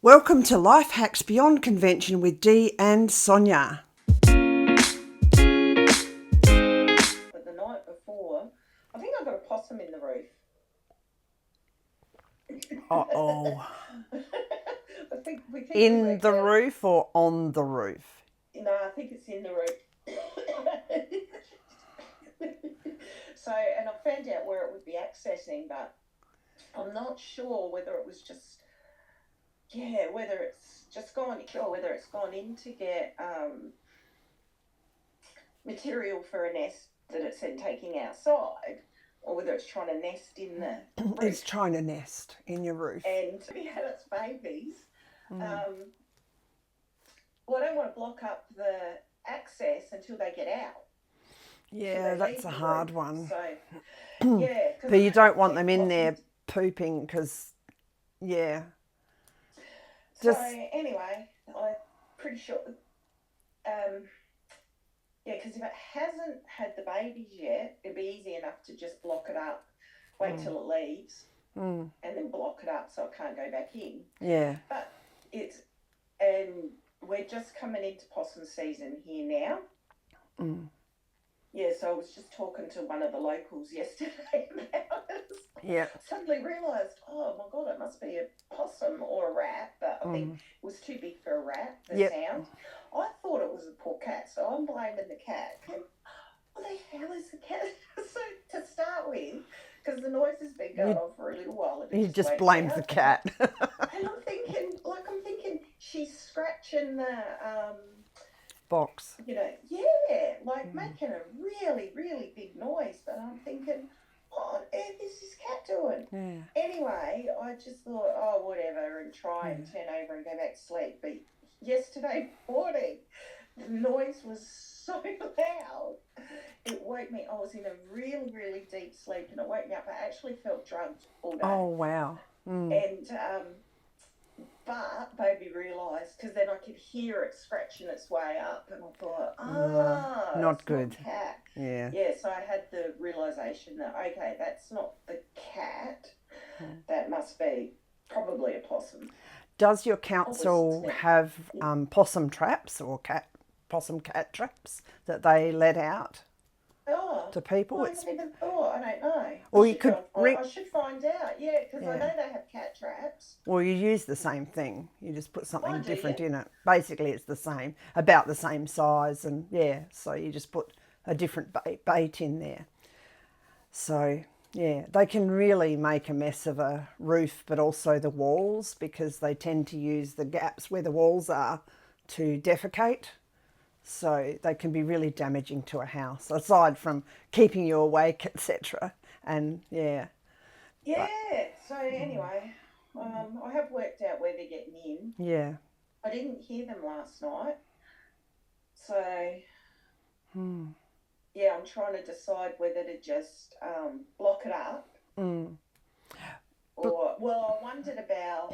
Welcome to Life Hacks Beyond Convention with Dee and Sonia. But the night before, I think I got a possum in the roof. Uh-oh. we think In the roof or on the roof? No, I think it's in the roof. So, and I found out where it would be accessing, but I'm not sure whether it was just, whether it's just gone, or whether it's gone in to get material for a nest that it's then taking outside, or whether it's trying to nest in the roof. It's trying to nest in your roof. And we had its babies. Well, I don't want to block up the access until they get out. Yeah, that's a hard one. So, but you don't want them in there pooping because, So anyway, I'm pretty sure, because if it hasn't had the babies yet, it'd be easy enough to just block it up, wait till it leaves, and then block it up so it can't go back in. Yeah. But we're just coming into possum season here now. Yeah, so I was just talking to one of the locals yesterday about it. Yeah. Suddenly realised, oh my God, it must be a possum or a rat, but I think it was too big for a rat, the sound. I thought it was a poor cat, so I'm blaming the cat. What the hell is the cat? So to start with, because the noise has been going on for a little while. You just blame the cat. And I'm thinking, she's scratching the box. Making a really, really big noise. But I'm thinking, what on earth is this cat doing? Yeah. Anyway, I just thought, oh, whatever, and try and turn over and go back to sleep. But yesterday morning, the noise was so loud. It woke me. I was in a really, really deep sleep, and it woke me up. I actually felt drugged all day. Oh, wow. And but baby realised, because then I could hear it scratching its way up, and I thought, not good. Not cat. Yeah. Yeah, so I had the realisation that, okay, that's not the cat. That must be probably a possum. Does your council have possum traps or possum cat traps that they let out to people? I haven't even thought. I don't know. Or I should find out. Yeah, because I know they have cat traps. Well, you use the same thing. You just put something different in it. Basically, it's the same, about the same size, and so you just put a different bait in there. So they can really make a mess of a roof, but also the walls, because they tend to use the gaps where the walls are to defecate. So they can be really damaging to a house, aside from keeping you awake, etc. And so anyway, I have worked out where they're getting in. Yeah. I didn't hear them last night. So, I'm trying to decide whether to just block it up. I wondered about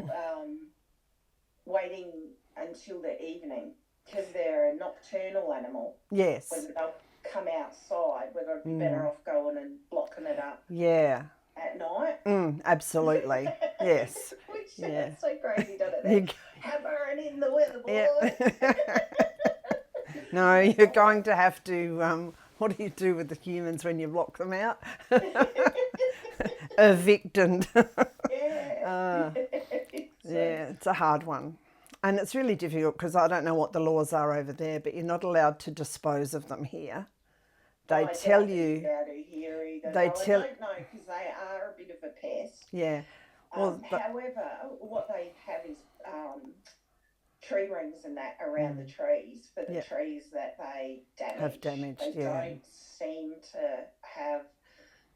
waiting until the evening, because they're a nocturnal animal. Yes. Whether they'll come outside, whether it'd be better off going and blocking it up. Yeah. At night. Absolutely. Yes. Which sounds so crazy, doesn't it? Hammering in the weatherboard. Yeah. No, you're going to have to. What do you do with the humans when you block them out? Evict and. It's a hard one. And it's really difficult because I don't know what the laws are over there, but you're not allowed to dispose of them here. They tell you. I don't know, because they are a bit of a pest. Yeah. Well, however, what they have is tree rings and that around the trees for the trees that they damage. Have damaged. They don't seem to have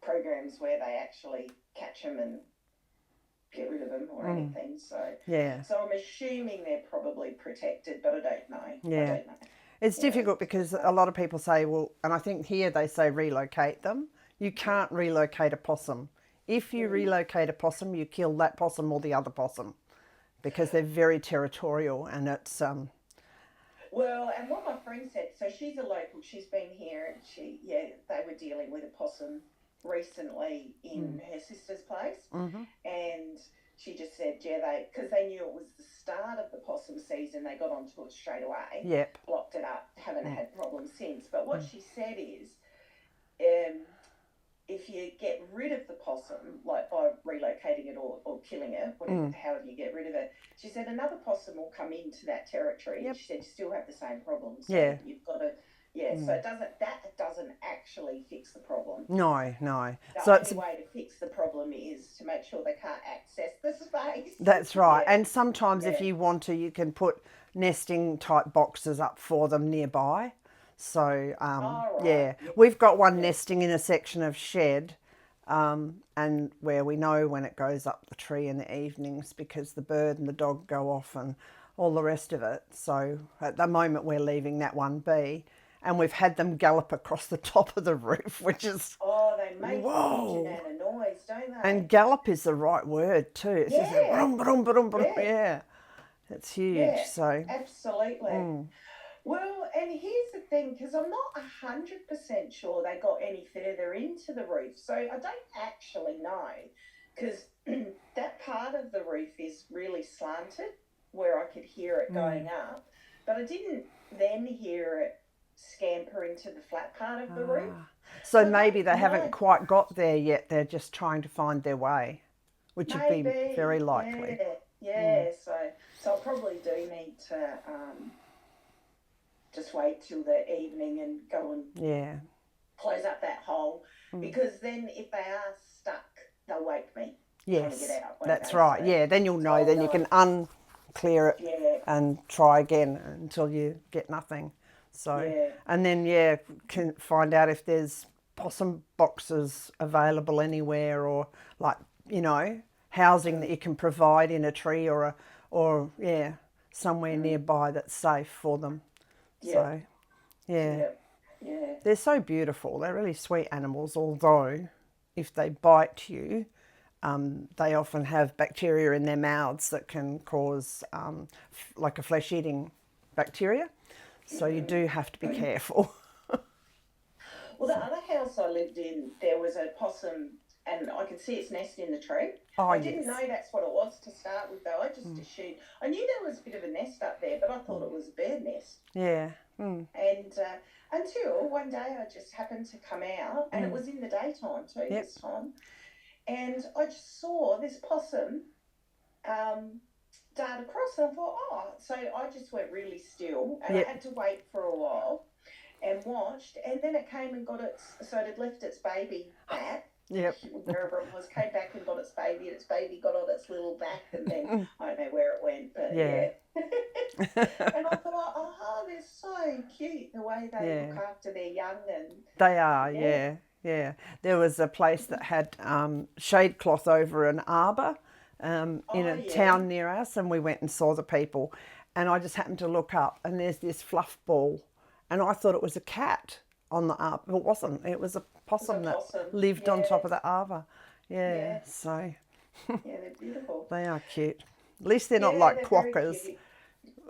programs where they actually catch them and get rid of them or anything. So I'm assuming they're probably protected, but I don't know. Yeah. I don't know. It's difficult because a lot of people say, well, and I think here they say relocate them. You can't relocate a possum. If you relocate a possum, you kill that possum or the other possum, because they're very territorial, and it's Well, and what my friend said, so she's a local, she's been here, and they were dealing with a possum recently in her sister's place, and she just said, yeah, because they knew it was the start of the possum season, they got onto it straight away. Yep. Blocked it up, haven't had problems since. But what she said is, if you get rid of the possum, like by relocating it or killing it, whatever, however you get rid of it, she said another possum will come into that territory. Yep. She said you still have the same problems. So Yeah. you've got to, so that doesn't actually fix the problem. No. The only way to fix the problem is to make sure they can't access the space. That's right. And sometimes if you want to, you can put nesting type boxes up for them nearby. So, we've got one nesting in a section of shed, and where we know when it goes up the tree in the evenings because the bird and the dog go off and all the rest of it. So at the moment we're leaving that one be, and we've had them gallop across the top of the roof, which is... Oh, they make a noise, don't they? And gallop is the right word too. It's just like, brum, brum, brum, brum. Yeah. It's huge. Yeah, so absolutely. Well, and here's the thing, because I'm not 100% sure they got any further into the roof. So I don't actually know, because that part of the roof is really slanted where I could hear it going up. But I didn't then hear it scamper into the flat part of the roof. So maybe they haven't quite got there yet. They're just trying to find their way, which would be very likely. So I probably do need to... just wait till the evening and go and close up that hole, because then if they are stuck, they'll wake me. Yes, trying to get out, that's right. So, then you'll know. Then you can unclear it and try again until you get nothing. So and then can find out if there's possum boxes available anywhere, or like housing that you can provide in a tree or somewhere nearby that's safe for them. So, they're so beautiful. They're really sweet animals, although if they bite you, they often have bacteria in their mouths that can cause like a flesh-eating bacteria. So you do have to be careful. Well, the other house I lived in, there was a possum, and I could see its nest in the tree. Oh, I didn't know that's what it was to start with, though. I just assumed. I knew there was a bit of a nest up there, but I thought it was a bird nest. Yeah. And until one day I just happened to come out, and it was in the daytime too this time, and I just saw this possum dart across, and I thought, so I just went really still, and I had to wait for a while and watched, and then it came and got so it had left its baby back. Wherever it was, came back and got its baby, and its baby got on its little back, and then I don't know where it went, but and I thought, they're so cute the way they look after their young. And they are, There was a place that had shade cloth over an arbour in a town near us, and we went and saw the people, and I just happened to look up, and there's this fluff ball, and I thought it was a cat on the arbour. It wasn't. It was a possum that lived on top of the arbour. So they're beautiful. They are cute. At least they're not like quokkas.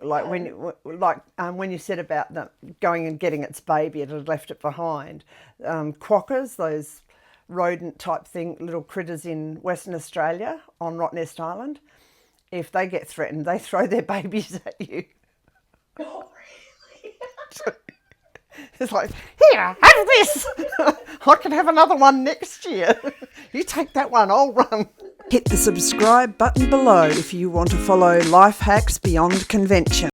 Like when you said about them going and getting its baby, it had left it behind. Quokkas, those rodent type little critters in Western Australia on Rottnest Island, if they get threatened, they throw their babies at you. Oh, really? It's like, here, have this. I can have another one next year. You take that one, I'll run. Hit the subscribe button below if you want to follow Life Hacks Beyond Convention.